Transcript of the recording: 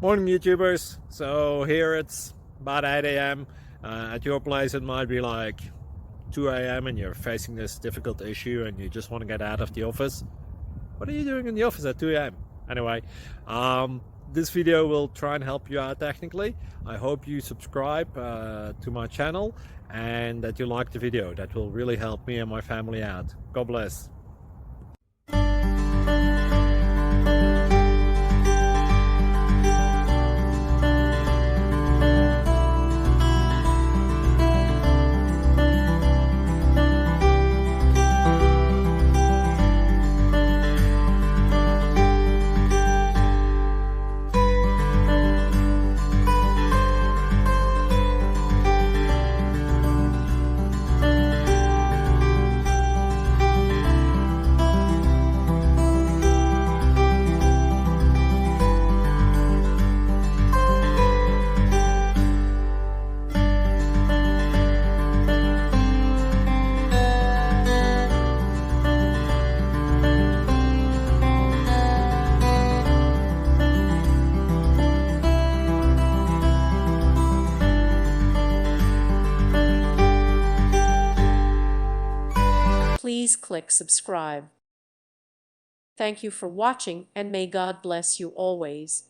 Morning YouTubers. So here it's about 8 a.m. At your place it might be like 2 a.m. and you're facing this difficult issue and you just want to get out of the office. What are you doing in the office at 2 a.m.? Anyway, this video will try and help you out technically. I hope you subscribe to my channel and that you like the video. That will really help me and my family out. God bless. Please click subscribe. Thank you for watching and may God bless you always.